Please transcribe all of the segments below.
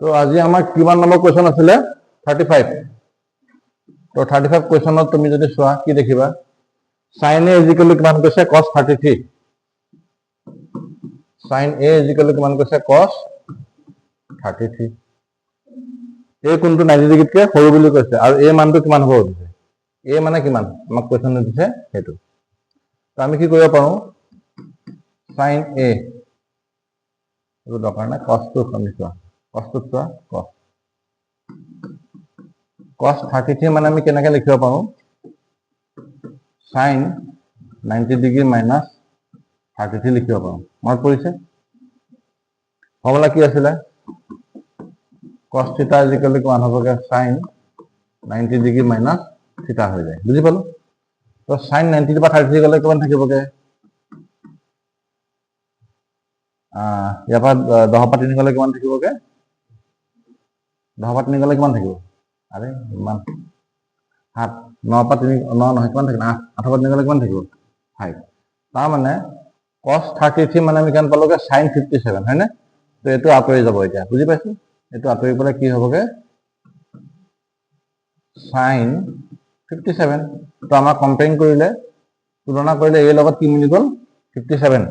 তো আজি আমাৰ কিমান নম্বৰ কুৱেশ্যন আছিলে 35 তো 35 কুৱেশ্যনত তুমি যদি চোৱা কি দেখিবা sin a কিমান কৈছে cos 33 sin a কিমান কৈছে cos 33 এই কোনটো 90 ডিগ্ৰীতকৈ সৰু বুলি কৈছে আৰু এই মানটো কিমান হ'ব দিছে a মানে কিমান আমাক কুৱেশ্যন দিছে হেতু তো আমি কি কৰিব পাৰো sin a এইটো দৰকাৰ নাই cos টো সমিছোৱা cos টো চোৱা cos 33 মানে আমি কেনেকৈ লিখিব পাৰো sin 90 ডিগ্ৰী minus 33 লিখিব পাৰো মনত পৰিছে ফৰ্মুলা কি আছিলে cos theta কিমান হ'বগে sin 90 ডিগ্ৰী minus theta হৈ যায় বুজি পালো তো sin 90 পৰা 33 গলে কিমান থাকিবগে ইয়াৰ পৰা 10 পৰা 3 গলে কিমান থাকিবগে 10 পৰা 3 গলে কিমান থাকিব আৰে ইমান 7 9 পৰা 3 9 নহয় কিমান থাকিব 8 পৰা 3 গলে কিমান থাকিব 5 তাৰ মানে cos 33 মানে আমি কিমান পালোগে sin 57 হয় না তো এটো আঁতৰি যাব এতিয়া বুজি পাইছো এটো আঁতৰি গলে কি হ'বগে sin 57 তো আমাৰ কম্পেয়াৰিং কৰিলে তুলনা কৰিলে এই লগত কি মিলি গল 57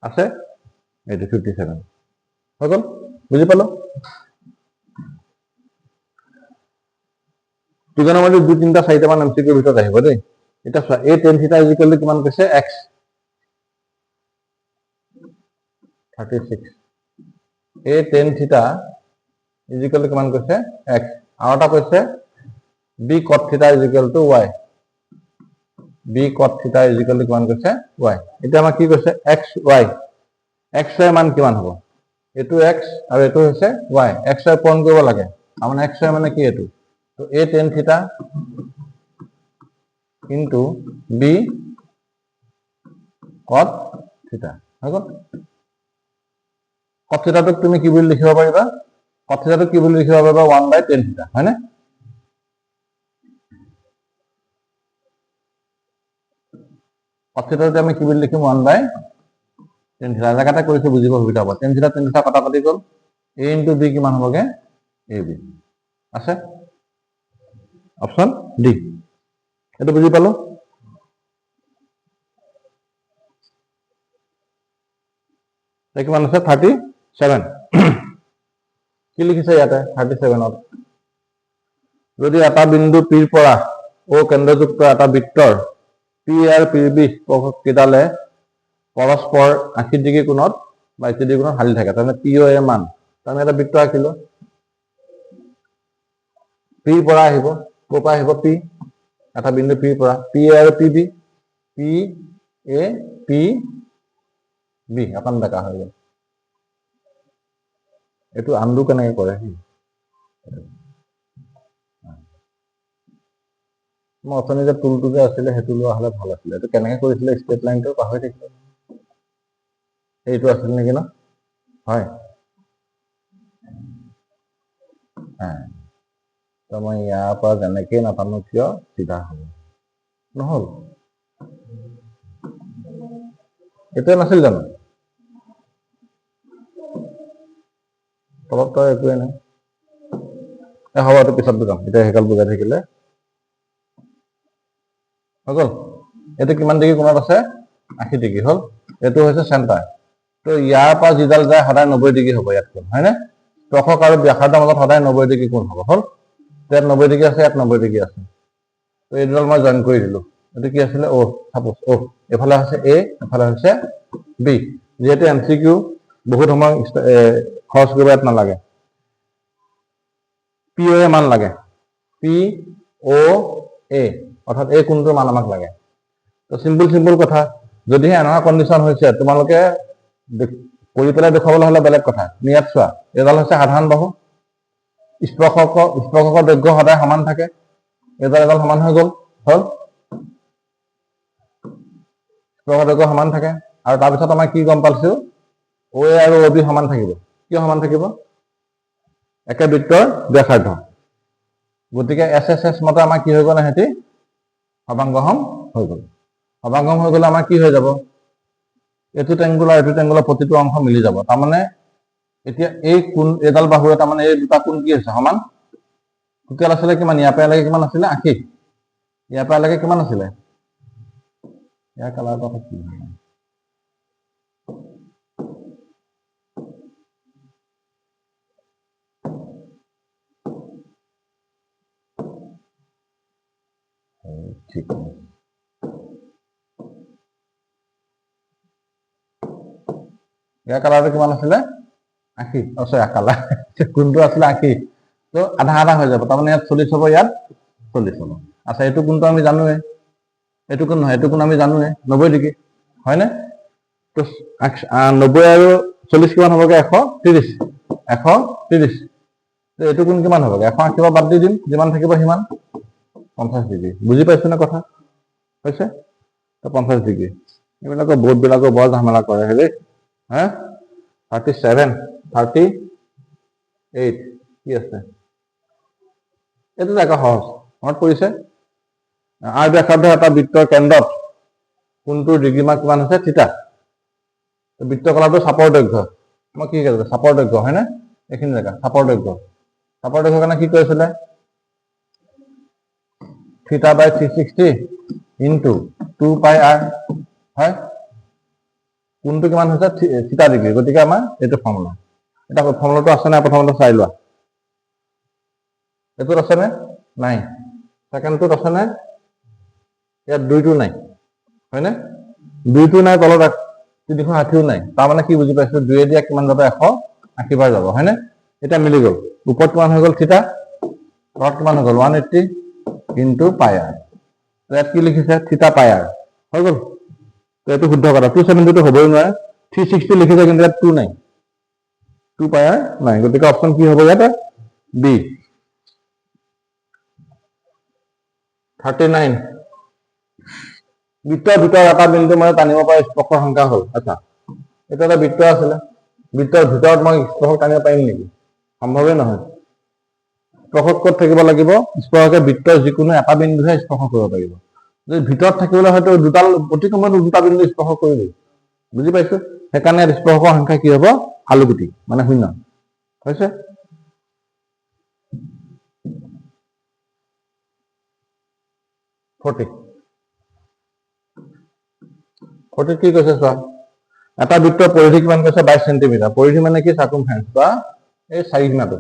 আছে এইটো 57 হৈ গল বুজি পালো trigonometry 2 3টা 4টা মান এমসিকিউৰ ভিতৰত আহিব দেই এটা চোৱা a tan theta কিমান কৈছে x 36 a tan theta কিমান কৈছে x আৰু এটা কৈছে b cot theta y b cot theta কিমান কৈছে y এটা আমাৰ কি কৈছে x y মান কিমান হ'ব এটো x আৰু এটো হৈছে y x y পূৰণ কৰিব লাগে মানে x y মানে কি এটো তো a tan theta into b cot theta হৈ গল cot theta টোক তুমি কি বুলি লিখিব পাৰিবা cot theta টোক কি বুলি লিখিব পাৰিবা 1/tan theta হয় না cot theta টো আমি কি বুলি লিখিম 1/tan theta জায়গাটা কৰিছে বুজিব সুবিধা হ'ব tan theta কটা কাটি গল a into b কিমান হ'বগে ab আছে অপশন ডি এটা বুজি পালো কিমান আছে 37 কি লিখিছে ইয়াতে 37ত যদি এটা বিন্দু p পৰা o কেন্দ্ৰযুক্ত এটা বৃত্তৰ p আৰু pb স্পৰ্শককেইডালে পৰস্পৰ 80 ডিগ্ৰী কোণত 82 ডিগ্ৰী কোণত হালি থাকে তাৰমানে po এৰ মান আমি এটা বৃত্ত আঁকিলো p পৰা আহিব ক পৰা আহিব p এটা বিন্দু p পৰা p আৰু pb p a p b এখন দেখা হৈ গ'ল এটো আনডু কেনেকৈ কৰে মই অথনি যে টুলটো যে আছিলে হেতু লোৱা হলে ভাল আছিলে এটো কেনেকৈ কৰিছিলে ষ্ট্ৰেট লাইনটো পাহৰি থাকিলো এইটো আছিল নেকি না হয় তো মই ইয়াৰ পৰা যেনেকে নাপানো কিয় সিধা হ'ব নহল এটা নাছিল জানো তলত তো একোৱে নাই হ'ব তো পিছত বুজাম এটা হেকাল বুজাই থাকিলে হৈ গল এটো কিমান ডিগ্ৰী কোণত আছে 80 ডিগ্ৰী হল এটো হৈছে সেন্টাৰ তো ইয়াৰ পৰা যিডাল যায় সদায় 90 ডিগ্ৰী হ'ব ইয়াত কোণ হয় না স্পৰ্শক আৰু ব্যাসাৰ্ধৰ মাজত সদায় 90 ডিগ্ৰী কোণ হ'ব হল ইয়াত 90 ডিগ্ৰী আছে ইয়াত 90 ডিগ্ৰী আছে তো এইডাল মই জয়েন কৰি দিলো এটো কি আছিল ও সাপোজ ও এফালে আছে a এফালে আছে b যেহেতু এমসিকিউ বহুত সময় খৰচ কৰিব ইয়াত নালাগে p o এ মান লাগে p o a অর্থাৎ এই কোণটোৰ মান আমাক লাগে তো সিম্পল কথা যদিহে এনেকুৱা কন্ডিশন হৈছে তোমালোকে কৰি পেলাই দেখাবলৈ হলে বেলেগ কথা নিয়াত চোৱা এডাল হৈছে সাধাৰণ বাহু স্পৰ্শকৰ দৈৰ্ঘ্য সদায় সমান থাকে এডাল সমান হৈ গল হল স্পৰ্শকৰ দৈৰ্ঘ্য সমান থাকে আৰু তাৰ পিছত আমাৰ কি গম পাইছো ও এ আৰু ও বি সমান থাকিব কিয় সমান থাকিব একে বৃত্তৰ ব্যাসাৰ্ধ গতিকে এস এস এস মতে আমাৰ কি হৈ গল হেতি সবাংগহম হৈ গল সবাংগহম হৈ গলে আমাৰ কি হৈ যাব এটো ট্যাঙ্গুলাৰ প্ৰতিটো অংশ মিলি যাব তাৰ মানে এতিয়া এই কোণ এডাল বাহুৰে তাৰমানে এই দুটা কোণ কি হৈছে সমান টোটেল আছিলে কিমান ইয়াৰ পৰা লাগে কিমান আছিলে 80 ইয়াৰ পৰা লাগে কিমান আছিলে ইয়াৰ কালাৰটো কি ঠিক ইয়াৰ কালাৰটো কিমান আছিলে 80 সৰি কালাৰ কোনটো আছিলে 80 তো আধা আধা হৈ যাব তাৰমানে ইয়াত 40 হ'ব ইয়াত 40 হ'ব আচ্ছা এইটো কোনটো আমি জানোৱে এইটো কোন নহয় এইটো কোন আমি জানোৱে 90 ডিগ্ৰী হয়নে তো 90 আৰু 40 কিমান হ'বগে 130 130 তো এইটো কোন কিমান হ'বগে 180 পৰা বাদ দি দিম যিমান থাকিব সিমান 50 ডিগ্ৰী বুজি পাইছো না কথা হৈছে তো 50 ডিগ্ৰী এইবিলাকৰ বোৰ্ডবিলাকৰ বৰ ঝামেলা কৰে হেৰি হা 37 38 কি আছে এইটো জাগা সহজ মনত পৰিছে আৰু দেখাত এটা বৃত্তৰ কেন্দ্ৰত কোনটো ডিগ্ৰী মাৰ্ক কিমান আছে থিতা বৃত্ত কলাটো চাপৰ দৈৰ্ঘ্য মই কি কৈছো চাপৰ দৈৰ্ঘ্য হয়নে এইখিনি জাগা চাপৰ দৈৰ্ঘ্য কাৰণে কি কৈছিলে থিতা বাই 360 ইনটু 2 পাই r হয় কোনটো কিমান হৈছে থিতা ডিগ্ৰী গতিকে আমাৰ এইটো ফৰ্মুলা এটা ফৰ্মুলাটো আছে না প্ৰথমতে চাই লোৱা এইটোত আছে নে নাই সেকেন্ডটোত আছে নে ইয়াত দুইটো নাই হয়নে দুইটো নাই তলত 360ও নাই তাৰমানে কি বুজি পাইছো দুয়ে দিয়া কিমান যাব 180 বাৰ যাব হয়নে এটা মিলি গ'ল ওপৰত কিমান হৈ গ'ল থিতা তলত কিমান হৈ গ'ল 180 ইনটু পাই r ইয়াত কি লিখিছে থিতা পাই r হৈ গ'ল তো এইটো শুদ্ধ কৰা 270 তো হ'বই নোৱাৰে 360 লিখিছে কিন্তু ইয়াত 2 নাই 2 পাই r নাই গতিকে অপচন কি হ'ব ইয়াত বি 39 বৃত্তৰ ভিতৰত এটা বিন্দু মই টানিব পৰা স্পৰ্শৰ সংখ্যা হ'ল আচ্ছা এটা এটা বৃত্ত আছিলে বৃত্তৰ ভিতৰত মই স্পৰ্শক টানিব পাৰিম নেকি সম্ভৱেই নহয় স্পৰ্শক ক'ত থাকিব লাগিব স্পৰ্শকে বৃত্তৰ যিকোনো এটা বিন্দুহে স্পৰ্শ কৰিব পাৰিব যদি ভিতৰত থাকিবলৈ হয়তো দুটা প্ৰতি সময়ত দুটা বিন্দু স্পৰ্শ কৰিব বুজি পাইছো সেইকাৰণে স্পৰ্শকৰ সংখ্যা কি হ'ব আলুগুটি মানে শূন্য হৈছে 40 কি কৈছে চোৱা এটা বৃত্তৰ পৰিধি কিমান কৈছে 22 সেন্টিমিটাৰ পৰিধি মানে কি সাৰ্কামফাৰেন্স বা এই চাৰিসীমাটো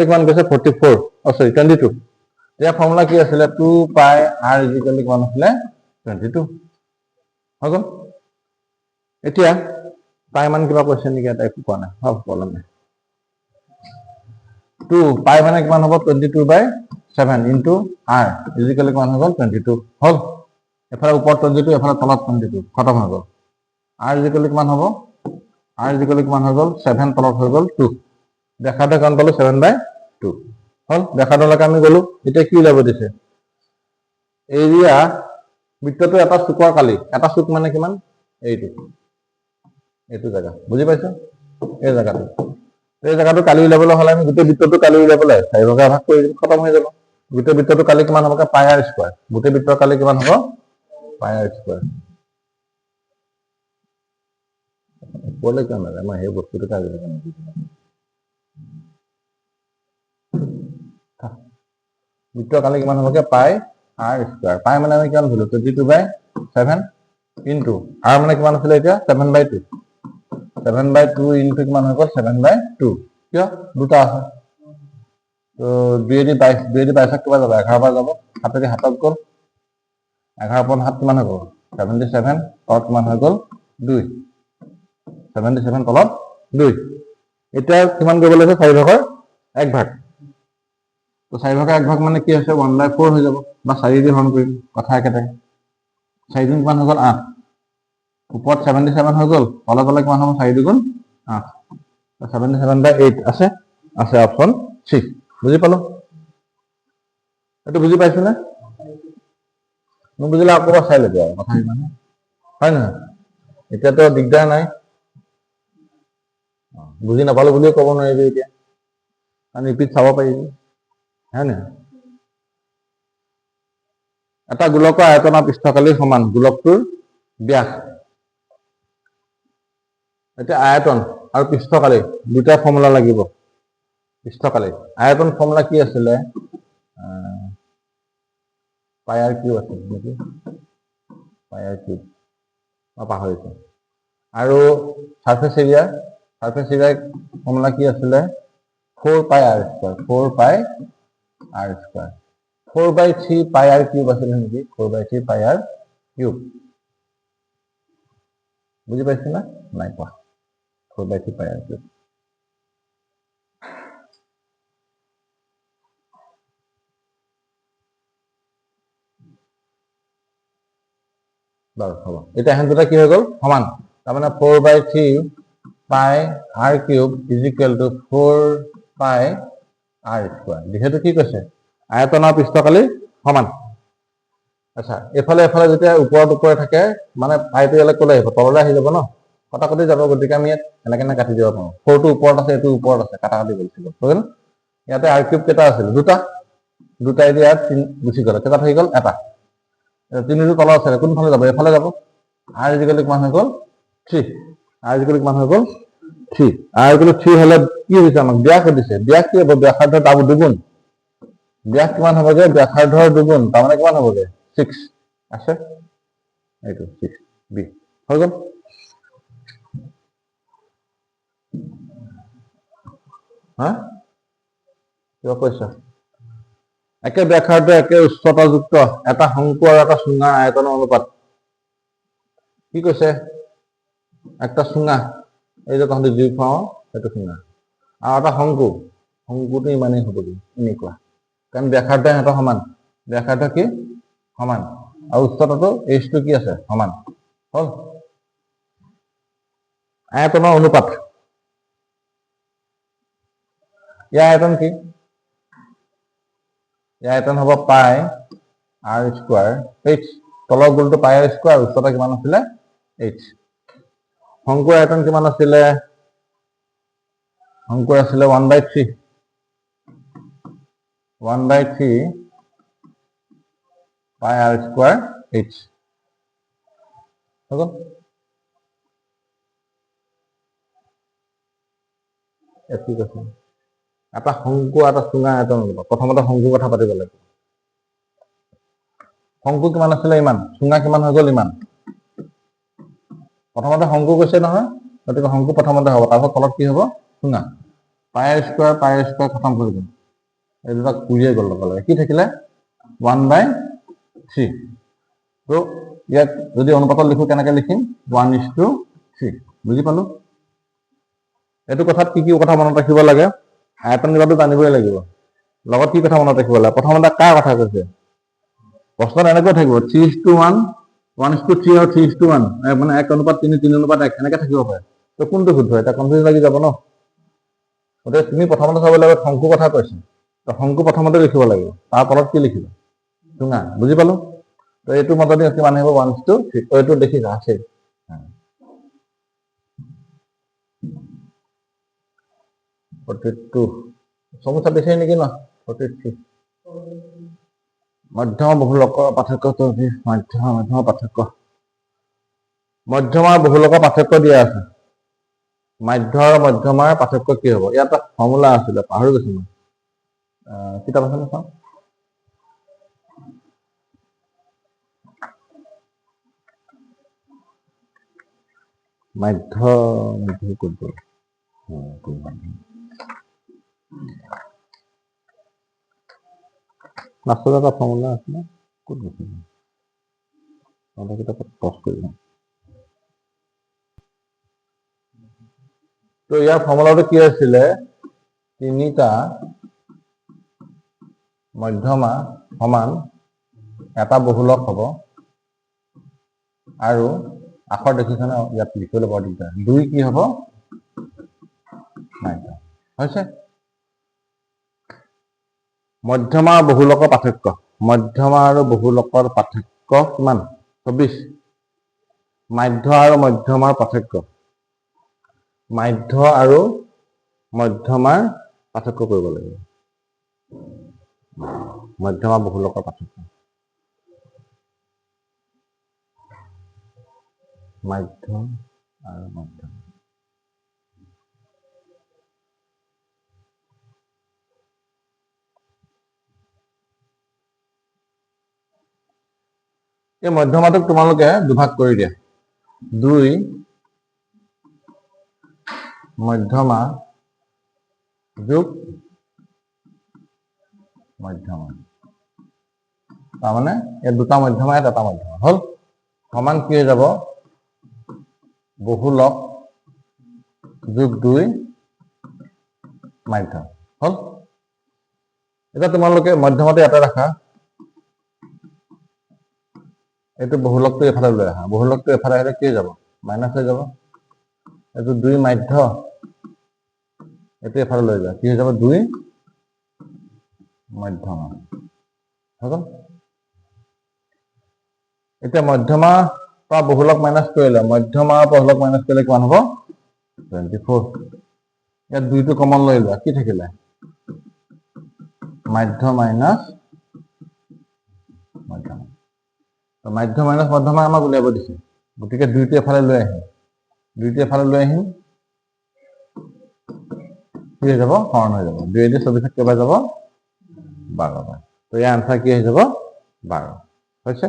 কিমান কৈছে 44 সৰি 22 ইয়াৰ ফৰ্মুলা কি আছিলে 2 পাই r কিমান আছিলে 22 হৈ গ'ল এতিয়া পাই মান কিবা কৈছে নেকি এটা একো কোৱা নাই হ'ব প্ৰব্লেম নাই 2 পাই মানে কিমান হ'ব 22/7 ইনটু r কিমান হৈ গ'ল 22 হ'ল এফালে ওপৰত 22 এফালে তলত 22 খতম হৈ গ'ল r কিমান হ'ব r কিমান হৈ গ'ল 7 তলত হৈ গ'ল 2 দেখাতে কিমান পালো 7/2 হ'ল দেখাটোলৈকে আমি গ'লো এতিয়া কি ওলাব দিছে এৰিয়া বৃত্তটো এটা চুকৰ কালি এটা চুক মানে কিমান এইটো জায়গা বুজি পাইছো এই জায়গাটো কালি উলিয়াবলৈ হ'লে আমি গোটেই বৃত্তটো কালি উলিয়াবলৈ 4 ভাগে ভাগ কৰি খতম হৈ যাব গোটেই বৃত্তটো কালি কিমান হ'ব পাই r স্কয়াৰ গোটেই বৃত্তৰ কালি কিমান হ'ব পাই r স্কয়াৰ বলে কিয় নাযায় মই সেই বস্তুটো কালি বৃত্তৰ কালি কিমান হ'ব পাই r স্কয়াৰ পাই মানে আমি কিমান ধৰিলো 22/7 ইনটু r মানে কিমান আছিল এতিয়া 7/2 7/2 ইনটু কিমান হৈ গ'ল 7/2 কিয় দুটা আছে তো 2 দি 22 কিমান যাব 11 পৰা যাব 7 দি 7 গ'ল 11 পৰা 7 কিমান হৈ গ'ল 77 তলত কিমান হৈ গ'ল 2 77 তলত 2 এতিয়া কিমান কৰিব লাগে 4 ভাগৰ 1 ভাগ তো 4 ভাগৰ 1 ভাগ মানে কি হৈছে 1/4 হৈ যাব বা 4 দি হৰণ কৰিম কথা একেটাই 4 দিন কিমান হৈ গ'ল 8 ওপৰত 77 হৈ গ'ল তলে তলে কিমান হ'ব 4 দুগুণ 8 77/8 আছে অপচন সি বুজি পালো এইটো বুজি পাইছো না নুবুজিলে আকৌ চাই ল'ব আৰু কথা ইমানে হয় নহয় এতিয়াতো দিগদাৰ নাই বুজি নাপালো বুলিও ক'ব নোৱাৰিবি এতিয়া কাৰণ ৰিপিট চাব পাৰিবি হয় নহয় এটা গোলকৰ আয়তনৰ পৃষ্ঠকালি সমান গোলকটোৰ ব্যাস এতিয়া আয়তন আৰু পৃষ্ঠকালি দুটা ফৰ্মুলা লাগিব। পৃষ্ঠকালি আয়তন ফৰ্মুলা কি আছিলে? পাই আৰ কিউব আছিল নেকি? পাই আৰ কিউব মই পাহৰিছো। আৰু সাৰফেস এৰিয়া ফৰ্মুলা কি আছিলে? 4 পাই আৰ স্কয়াৰ 4/3 পাই আৰ কিউব আছিলে নেকি? 4/3 পাই আৰ কিউব বুজি পাইছে না? নাই পোৱা। 4/3 পাই আৰ কিউব বাৰু হ'ব। এতিয়া হেন দুটা কি হৈ গ'ল? সমান। তাৰমানে 4/3 পাই R cube is equal to 4 পাই আৰ স্কয়াৰ। যিহেতু কি কৈছে? আয়তন আৰু পৃষ্ঠকালি সমান। আচ্ছা, এফালে যেতিয়া ওপৰত থাকে মানে পাইটো ইয়ালৈ ক'লৈ আহিব? তললৈ আহি যাব ন? কটাকটি যাব। গতিকে আমি ইয়াত এনেকে কাটি দিব পাৰোঁ। 4টো ওপৰত আছে, এইটো ওপৰত আছে, কাটাকাটি কৰিছিলোঁ। হৈ গ'ল? ইয়াতে আৰ কিউব কেইটা আছিল? দুটা এতিয়া ইয়াত গুচি গ'ল। কেইটা থাকি গ'ল? এটা। 3টো তলত আছে, কোনফালে যাব? এফালে যাব। আৰ ইকুৱেল কিমান হৈ গ'ল? 3। আৰ ইকুৱেল কিমান হৈ গ'ল? 3। আৰ ইকুৱেল 3 হ'লে কি হৈছে? আমাক ব্যাস সুধিছে। ব্যাস কি হ'ব? ব্যাসাৰ্ধ তাৰ দুগুণ। ব্যাস কিমান হ'বগে? ব্যাসাৰ্ধৰ দুগুণ। তাৰমানে কিমান হ'বগে? 6 আছে। এইটো 6 বি হৈ গ'ল। হা কিবা কৈছা? একে ব্যাসাৰ্ধ একে উচ্চতাযুক্ত এটা শংকু আৰু এটা চুঙাৰ আয়তনৰ অনুপাত। কি কৈছে? একটা চুঙা, এই যে তহঁতি জুই খুৱাও সেইটো চুঙা, আৰু এটা শংকুটো ইমানেই হ'ব এনেকুৱা। কাৰণ ব্যাসাৰ্ধ সিহঁতৰ সমান। ব্যাসাৰ্ধ কি? সমান। আৰু উচ্চতাটো এইচটো কি আছে? সমান। হ'ল? আয়তনৰ অনুপাত। ইয়াৰ আয়তন কি? ইয়াৰ আয়তন হ'ব পাই আৰ স্কয়াৰ এইচ। তলৰ গোলটো পাই আৰ স্কয়াৰ, উচ্চতা কিমান আছিলে? এইচ। শংকুৰ আয়তন কিমান আছিলে? শংকুৰ আছিলে 1/3 পাই আৰ স্কয়াৰ এইচ। হৈ গ'ল? কি কৈছে? এটা শংকু এটা চুঙা আয়তন অনুপাত। প্ৰথমতে শংকুৰ কথা পাতিব লাগিব। শংকু কিমান আছিলে? ইমান। চুঙা কিমান হৈ গ'ল? ইমান। প্ৰথমতে শংকু কৈছে নহয়, গতিকে শংকু প্ৰথমতে হ'ব। তাৰপিছত তলত কি হ'ব? চুঙা। পাই আৰ স্কয়াৰ খতম কৰি দিম। এই দুটা কুৰিয়ে গ'ল লগে। কি থাকিলে? 1/3। তো ইয়াত যদি অনুপাতত লিখো কেনেকে লিখিম? 1:3। বুজি পালো? এইটো কথাত কি কথা মনত ৰাখিব লাগে? আয়তন কিবাটো জানিবই লাগিব। লগত কি কথা মনত ৰাখিব লাগে? প্ৰথমতে কাৰ কথা কৈছে? প্ৰশ্নত এনেকৈ থাকিব 3:1, 1:3 আৰু 3:1, মানে 1:3, 3:1 এনেকে থাকিব পাৰে। তো কোনটো শুদ্ধ? এটা কনফিউজ লাগি যাব ন? গতিকে তুমি প্ৰথমতে চাব লাগিব শংকুৰ কথা কৈছে। তো শংকু প্ৰথমতে লিখিব লাগিব। তাৰ তলত কি লিখিবা? চুঙা। বুজি পালো? তো এইটো মতেদি কিমান আহিব? 1:3। এইটো দেখিছা আছে। সমস্যা বেছি নেকি ন? 43 মধ্যমা বহুলকৰ পাৰ্থক্য। মধ্যমা পাৰ্থক্য। মধ্যমা বহুলকৰ পাৰ্থক্য দিয়া আছে। মাধ্য আৰু মধ্যমাৰ পাৰ্থক্য কি হ'ব? ইয়াত এটা ফৰ্মুলা আছিলে, পাহৰি গৈছো মই। কিতাপ আছে চাওঁ। মাধ্য ক'ত গ'ল? লাষ্টত এটা ফৰ্মুলা আছিলে, ক'ত গৈছিল? কিতাপত পজ কৰি লওঁ। তো ইয়াৰ ফৰ্মুলাটো কি আছিলে? তিনিটা মধ্যমা সমান এটা বহুলক হ'ব, আৰু আখৰ দেখিছনে? ইয়াত লিখিবলৈ বৰ দিগদাৰ। 2 কি হ'ব? মাধ্য। হৈছে? মধ্যমা আৰু বহুলকৰ পাৰ্থক্য। মধ্যমা আৰু বহুলকৰ পাৰ্থক্য কিমান? 24। মাধ্য আৰু মধ্যমাৰ পাৰ্থক্য। মাধ্য আৰু মধ্যমাৰ পাৰ্থক্য কৰিব লাগিব। মধ্যমা বহুলকৰ পাৰ্থক্য। মাধ্য আৰু মধ্যমা। এই মধ্যমাটোক তোমালোকে দুভাগ কৰি দিয়া 2 মধ্যমা যোগ মধ্যমা তাৰমানে এই দুটা মধ্যমা এটা মধ্যমা হল সমান কি হৈ যাব বহুলক যোগ 2 মাধ্যম হল এটা তোমালোকে মধ্যমাটো এটা ৰাখা এইটো বহুলকটো এফালে লৈ আহা বহুলকটো এফালে আহিলে কি যাব মাইনাস হৈ যাব এইটো 2 মাধ্য এইটো এফালে লৈ যোৱা কি হৈ যাব 2 মধ্যমা হ'ল এতিয়া মধ্যমা পৰা বহুলক মাইনাস কৰিলে মধ্যমা পৰা বহুলক মাইনাস কৰিলে কিমান হ'ব 24 ইয়াত 2 টো কমন লৈ লোৱা কি থাকিলে মাধ্য মাইনাস মধ্যমা মাধ্য মাইনাস মধ্যমা আমাক উলিয়াব দিছে গতিকে 2 টো এফালে লৈ আহিম 2 টো এফালে লৈ আহিম কি হৈ যাব হৰণ হৈ যাব 2 দি 24 কেইবাৰ যাব 12 বাৰ তো ইয়াৰ আনসাৰ কি হৈ যাব 12 হৈছে